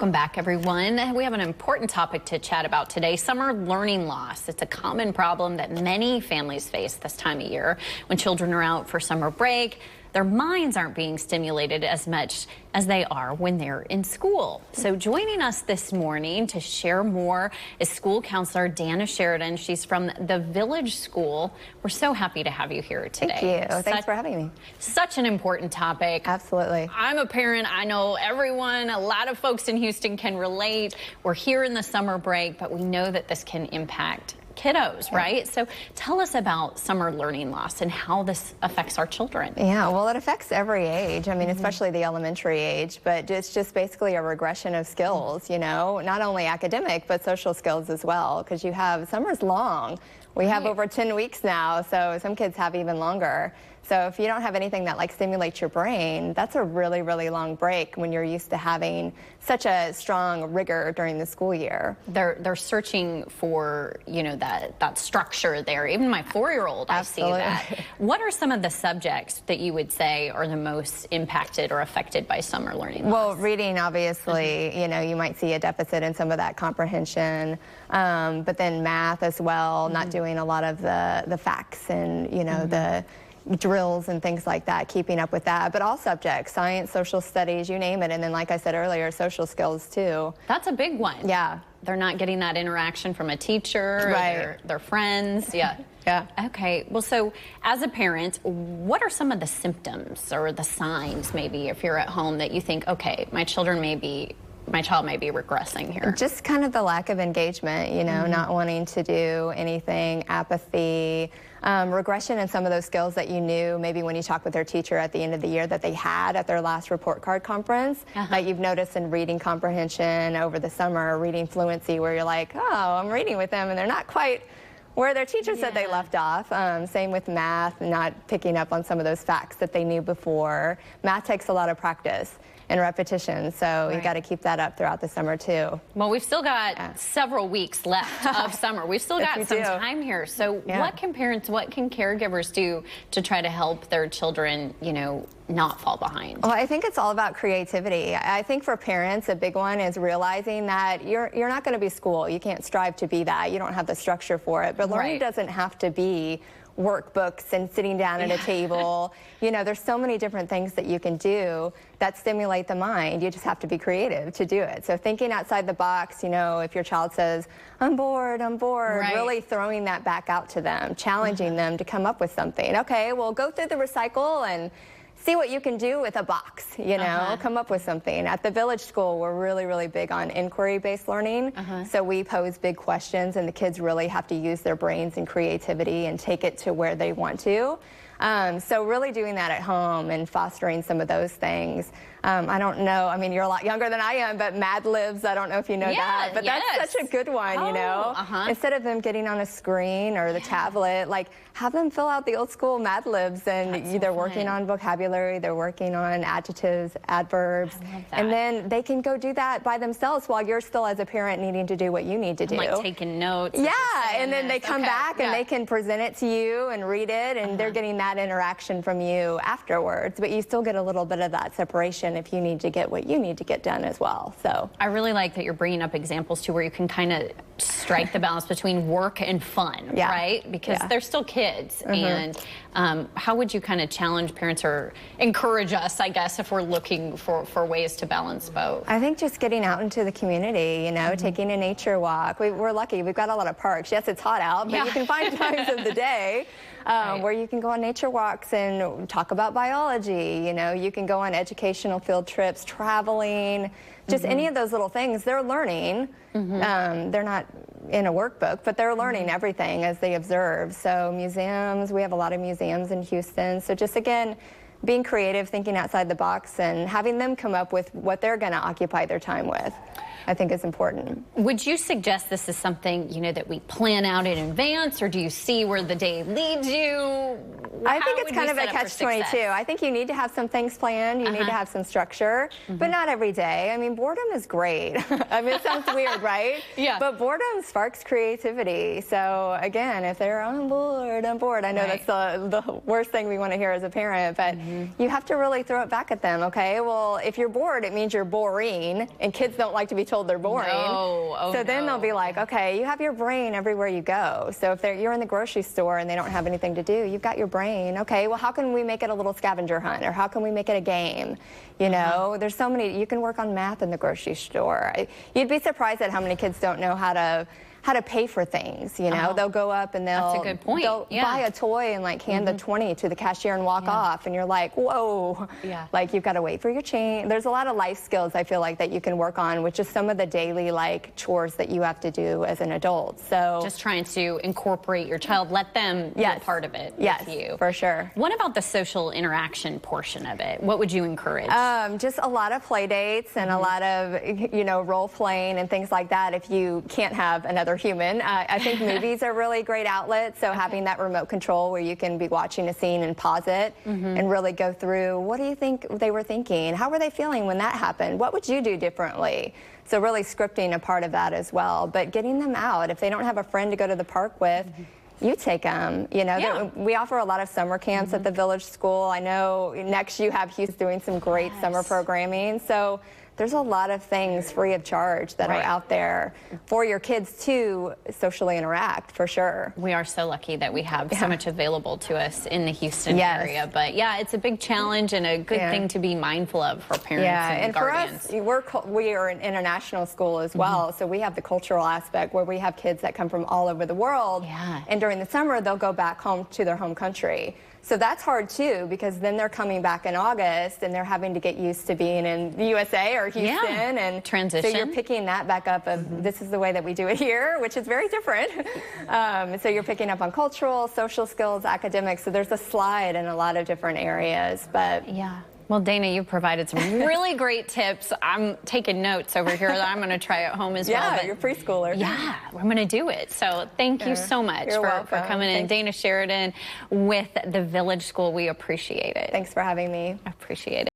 Welcome back, everyone. We have an important topic to chat about today, summer learning loss. It's a common problem that many families face this time of year. When children are out for summer break, their minds aren't being stimulated as much as they are when they're in school. So joining us this morning to share more is school counselor Dana Sheridan. She's from the Village School. We're so happy to have you here today. Thank you. Thanks for having me. Such an important topic. Absolutely. I'm a parent. I know everyone, a lot of folks in Houston can relate. We're here in the summer break, but we know that this can impact kiddos, right? So tell us about summer learning loss and how this affects our children. Yeah, well, it affects every age. I mean, especially the elementary age, but it's just basically a regression of skills, you know, not only academic, but social skills as well, because you have, summer's long. We have over 10 weeks now, so some kids have even longer. So if you don't have anything that stimulates your brain, that's a really, really long break when you're used to having such a strong rigor during the school year. They're searching for, you know, that structure there. Even my 4-year-old, I see that. What are some of the subjects that you would say are the most impacted or affected by summer learning loss? Well, reading, obviously, you know, you might see a deficit in some of that comprehension, but then math as well, not doing a lot of the facts and, you know, the drills and things like that, keeping up with that, but all subjects, science, social studies, you name it. And then, like I said earlier, social skills too. That's a big one. Yeah. They're not getting that interaction from a teacher, right, or their friends. Yeah. Yeah. Okay. Well, so as a parent, what are some of the symptoms or the signs, maybe, if you're at home, that you think, okay, my child may be regressing here? Just kind of the lack of engagement, you know, not wanting to do anything, apathy, regression in some of those skills that you knew maybe when you talked with their teacher at the end of the year that they had at their last report card conference, that you've noticed in reading comprehension over the summer, reading fluency, where you're like, oh, I'm reading with them and they're not quite where their teacher said they left off. Same with math, not picking up on some of those facts that they knew before. Math takes a lot of practice and repetition, so you got to keep that up throughout the summer too. Well, we've still got several weeks left of summer. We've still got some time here. So what can parents, what can caregivers do to try to help their children, you know, not fall behind? Well, I think it's all about creativity. I think for parents, a big one is realizing that you're not going to be school. You can't strive to be that. You don't have the structure for it. But learning doesn't have to be workbooks and sitting down at a table. You know, there's so many different things that you can do that stimulate the mind. You just have to be creative to do it. So thinking outside the box, you know, if your child says, I'm bored, really throwing that back out to them, challenging them to come up with something. Okay, well, go through the recycle and see what you can do with a box, you know, come up with something. At the Village School, we're really, really big on inquiry-based learning. So we pose big questions, and the kids really have to use their brains and creativity and take it to where they want to. So really doing that at home and fostering some of those things. I don't know, I mean, you're a lot younger than I am, but Libs, I don't know if you know that, but that's such a good one, you know? Instead of them getting on a screen or the tablet, like, have them fill out the old school Libs, and they're working on vocabulary, they're working on adjectives, adverbs, and then they can go do that by themselves while you're still, as a parent, needing to do what you need to do. Like taking notes. Yeah, and then they come back and they can present it to you and read it, and they're getting that interaction from you afterwards, but you still get a little bit of that separation if you need to get what you need to get done as well. So I really like that you're bringing up examples too where you can kind of strike the balance between work and fun, right? Because they're still kids. And how would you kind of challenge parents or encourage us, I guess, if we're looking for ways to balance both? I think just getting out into the community, you know, taking a nature walk. We're lucky. We've got a lot of parks. Yes, it's hot out, but you can find times of the day where you can go on nature walks and talk about biology. You know, you can go on educational field trips, traveling, just any of those little things. They're learning. They're not in a workbook, but they're learning everything as they observe. So museums, we have a lot of museums in Houston. So just, again, being creative, thinking outside the box, and having them come up with what they're going to occupy their time with. I think is important. Would you suggest this is something, that we plan out in advance, or do you see where the day leads you? I think it's kind of a catch-22. I think you need to have some things planned. You need to have some structure, but not every day. I mean, boredom is great. I mean, it sounds weird, right? Yeah. But boredom sparks creativity. So again, if they're on board, I know that's the worst thing we want to hear as a parent, but you have to really throw it back at them, okay? Well, if you're bored, it means you're boring, and kids don't like to be told they're boring. No. Oh, so then they'll be like, okay, you have your brain everywhere you go. So if you're in the grocery store and they don't have anything to do, you've got your brain. Okay, well, how can we make it a little scavenger hunt, or how can we make it a game? There's so many. You can work on math in the grocery store. You'd be surprised at how many kids don't know how to pay for things. They'll go up and that's a good point. They'll buy a toy and like hand the 20 to the cashier and walk off, and you're like, whoa, like you've got to wait for your change. There's a lot of life skills I feel like that you can work on, which is some of the daily like chores that you have to do as an adult. So just trying to incorporate your child, let them be a part of it with you. For sure. What about the social interaction portion of it? What would you encourage? Just a lot of play dates and a lot of role playing and things like that. If you can't have another human. I think movies are really great outlets, so having that remote control where you can be watching a scene and pause it and really go through, what do you think they were thinking? How were they feeling when that happened? What would you do differently? So really scripting a part of that as well, but getting them out. If they don't have a friend to go to the park with, you take them. We offer a lot of summer camps at the Village School. I know next you have Houston doing some great summer programming. So there's a lot of things free of charge that are out there for your kids to socially interact, for sure. We are so lucky that we have so much available to us in the Houston area. But yeah, it's a big challenge and a good thing to be mindful of for parents and guardians. For us, we are an international school as well, so we have the cultural aspect where we have kids that come from all over the world. And during the summer, they'll go back home to their home country. So that's hard too, because then they're coming back in August and they're having to get used to being in the USA or Houston and transition. So you're picking that back up of this is the way that we do it here, which is very different. So you're picking up on cultural, social skills, academics. So there's a slide in a lot of different areas, but Well, Dana, you provided some really great tips. I'm taking notes over here that I'm going to try at home as well. Yeah, you're a preschooler. Yeah, I'm going to do it. So thank you so much for coming in. Dana Sheridan with the Village School. We appreciate it. Thanks for having me. I appreciate it.